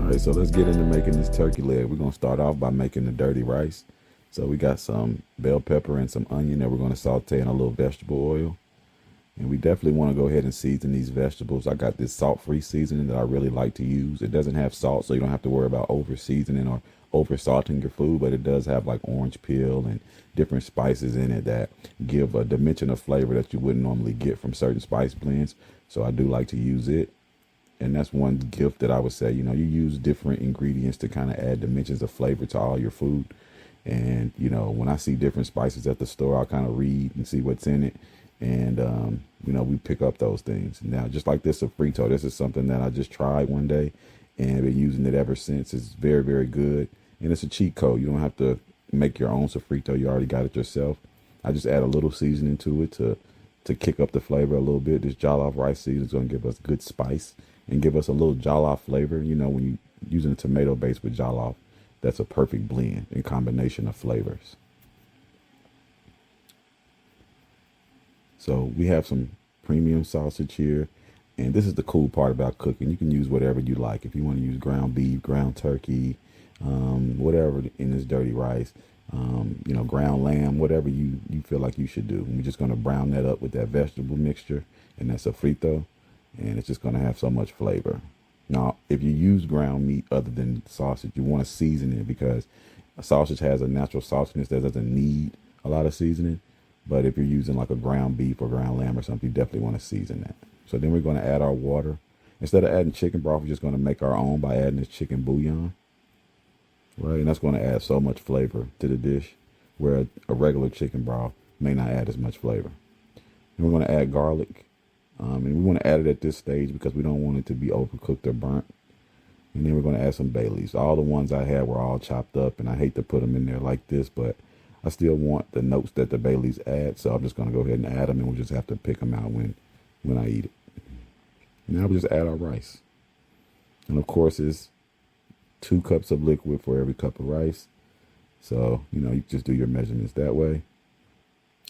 right, so let's get into making this turkey leg. We're gonna start off by making the dirty rice. So we got some bell pepper and some onion that we're gonna saute in a little vegetable oil. And we definitely want to go ahead and season these vegetables. I got this salt-free seasoning that I really like to use. It doesn't have salt, so you don't have to worry about over seasoning or over salting your food, but it does have like orange peel and different spices in it that give a dimension of flavor that you wouldn't normally get from certain spice blends. So I do like to use it. And that's one gift that I would say, you use different ingredients to kind of add dimensions of flavor to all your food. And, when I see different spices at the store, I'll kind of read and see what's in it. And, we pick up those things. Now, just like this sofrito, this is something that I just tried one day and I've been using it ever since. It's very, very good. And it's a cheat code. You don't have to make your own sofrito. You already got it yourself. I just add a little seasoning to it to kick up the flavor a little bit. This jollof rice seasoning is going to give us good spice and give us a little jollof flavor. When you're using a tomato base with jollof, that's a perfect blend and combination of flavors. So we have some premium sausage here. And this is the cool part about cooking. You can use whatever you like. If you want to use ground beef, ground turkey, whatever in this dirty rice, ground lamb, whatever you feel like you should do. And we're just going to brown that up with that vegetable mixture and that sofrito. And it's just going to have so much flavor. Now, if you use ground meat other than sausage, you want to season it because a sausage has a natural saltiness that doesn't need a lot of seasoning. But if you're using like a ground beef or ground lamb or something, you definitely want to season that. So then we're going to add our water. Instead of adding chicken broth, we're just going to make our own by adding this chicken bouillon. Right? And that's going to add so much flavor to the dish where a regular chicken broth may not add as much flavor. And we're going to add garlic. And we want to add it at this stage because we don't want it to be overcooked or burnt. And then we're going to add some bay leaves. All the ones I had were all chopped up, and I hate to put them in there like this, but I still want the notes that the bay leaves add. So I'm just going to go ahead and add them, and we'll just have to pick them out when I eat it. Now we'll just add our rice. And of course, it's 2 cups of liquid for every cup of rice. So, you just do your measurements that way.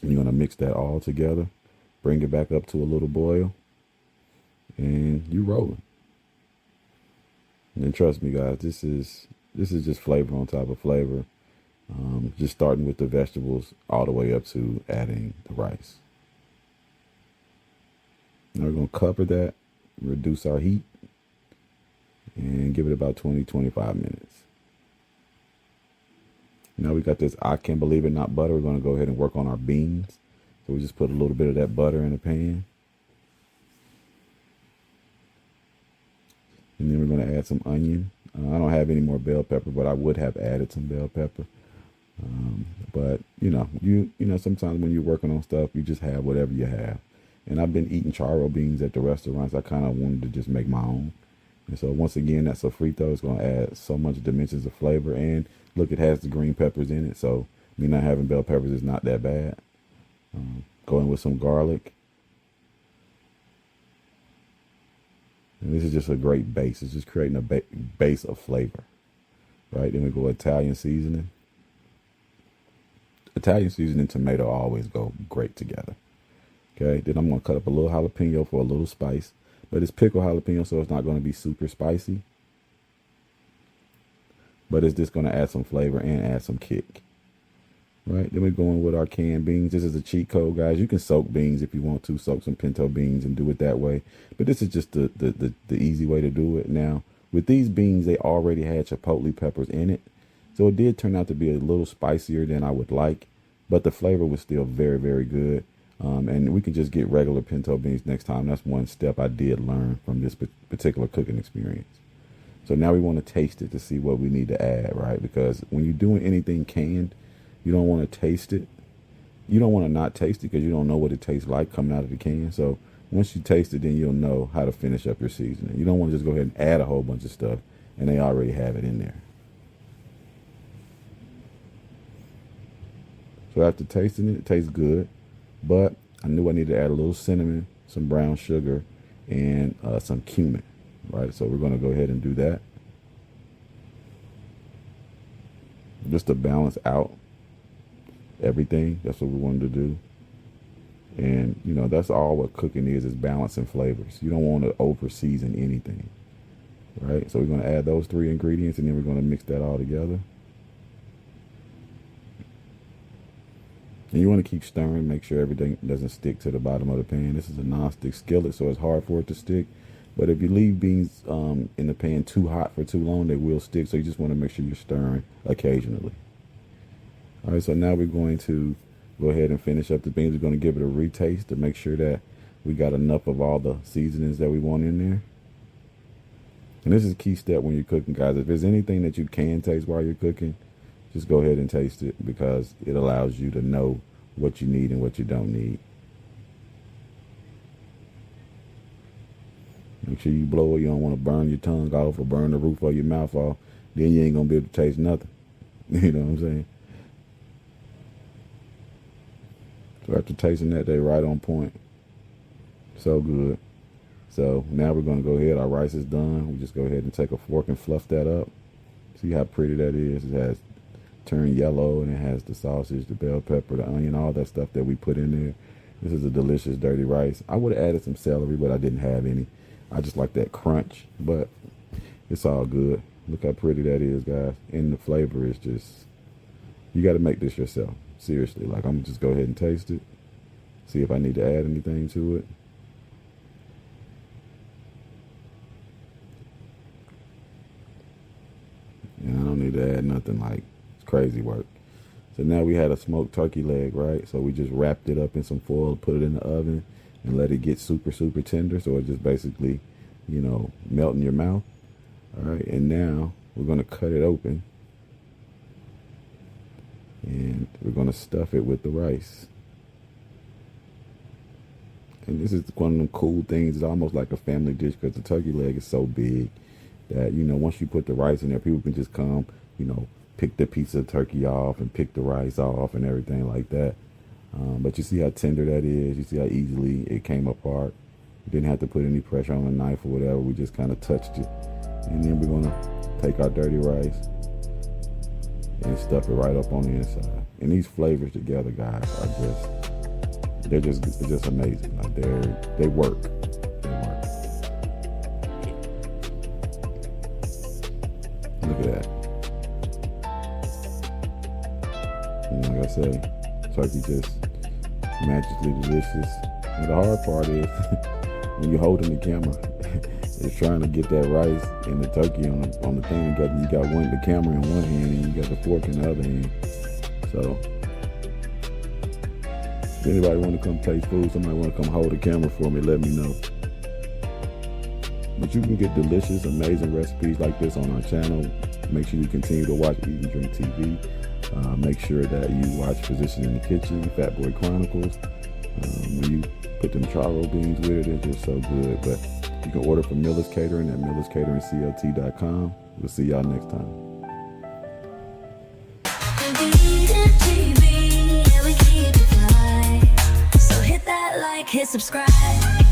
And you're going to mix that all together. Bring it back up to a little boil, and you roll it. And trust me, guys, this is just flavor on top of flavor. Just starting with the vegetables all the way up to adding the rice. Now we're going to cover that, reduce our heat, and give it about 20-25 minutes. Now we got this I can't believe it not butter. We're going to go ahead and work on our beans. So we just put a little bit of that butter in the pan. And then we're going to add some onion. I don't have any more bell pepper, but I would have added some bell pepper. But sometimes when you're working on stuff, you just have whatever you have. And I've been eating charro beans at the restaurants. I kind of wanted to just make my own. And so once again, that sofrito is going to add so much dimensions of flavor. And look, it has the green peppers in it. So me not having bell peppers is not that bad. Go in with some garlic. And this is just a great base. It's just creating a base of flavor. Right? Then we go Italian seasoning. Italian seasoning and tomato always go great together. Okay, then I'm going to cut up a little jalapeno for a little spice. But it's pickled jalapeno, so it's not going to be super spicy. But it's just going to add some flavor and add some kick. Right, then we're going with our canned beans. This is a cheat code, guys. You can soak beans if you want to, soak some pinto beans and do it that way. But this is just the easy way to do it. Now, with these beans, they already had chipotle peppers in it. So it did turn out to be a little spicier than I would like. But the flavor was still very, very good. And we can just get regular pinto beans next time. That's one step I did learn from this particular cooking experience. So now we want to taste it to see what we need to add, right? Because when you're doing anything canned, you don't want to taste it. You don't want to not taste it because you don't know what it tastes like coming out of the can. So once you taste it, then you'll know how to finish up your seasoning. You don't want to just go ahead and add a whole bunch of stuff and they already have it in there. So after tasting it, it tastes good. But I knew I needed to add a little cinnamon, some brown sugar, and some cumin. Right? So we're going to go ahead and do that. Just to balance out everything. That's what we wanted to do. And, that's all what cooking is balancing flavors. You don't want to over season anything. right? So we're going to add those 3 ingredients, and then we're going to mix that all together. And you want to keep stirring, make sure everything doesn't stick to the bottom of the pan. This is a non-stick skillet, so it's hard for it to stick. But if you leave beans in the pan too hot for too long, they will stick. So you just want to make sure you're stirring occasionally. All right, so now we're going to go ahead and finish up the beans. We're going to give it a retaste to make sure that we got enough of all the seasonings that we want in there. And this is a key step when you're cooking, guys. If there's anything that you can taste while you're cooking, just go ahead and taste it, because it allows you to know what you need and what you don't need. Make sure you blow it. You don't want to burn your tongue off or burn the roof of your mouth off. Then you ain't going to be able to taste nothing. You know what I'm saying? So after tasting that, they right on point. So good. So now we're going to go ahead. Our rice is done. We just go ahead and take a fork and fluff that up. See how pretty that is? It has turned yellow, and it has the sausage, the bell pepper, the onion, all that stuff that we put in there. This is a delicious dirty rice. I would have added some celery, but I didn't have any. I just like that crunch, but it's all good. Look how pretty that is, guys. And the flavor is just, you got to make this yourself. Seriously, like, I'm going to just go ahead and taste it. See if I need to add anything to it. And I don't need to add nothing, like, it's crazy work. So now we had a smoked turkey leg, right? So we just wrapped it up in some foil, put it in the oven, and let it get super, super tender. So it just basically, you know, melt in your mouth. All right, and now we're going to cut it open. And we're going to stuff it with the rice. And this is one of them cool things. It's almost like a family dish, because the turkey leg is so big that, you know, once you put the rice in there, people can just come, you know, pick the piece of turkey off and pick the rice off and everything like that. But you see how tender that is. You see how easily it came apart. You didn't have to put any pressure on a knife or whatever. We just kind of touched it. And then we're going to take our dirty rice and stuff it right up on the inside. And these flavors together, guys, are just, they're just amazing. Like, they work. They work. Look at that. And like I say, turkey just magically delicious. And the hard part is when you're holding the camera, it's trying to get that rice and the turkey on the thing. You got the camera in one hand and you got the fork in the other hand. So if anybody want to come taste food, somebody want to come hold the camera for me, let me know. But you can get delicious, amazing recipes like this on our channel. Make sure you continue to watch Eat and Drink TV. Make sure that you watch Physician in the Kitchen, Fat Boy Chronicles. When you put them charro beans with it, they're just so good. But you can order from Miller's Catering at millerscateringclt.com. We'll see y'all next time. So hit that like, hit subscribe.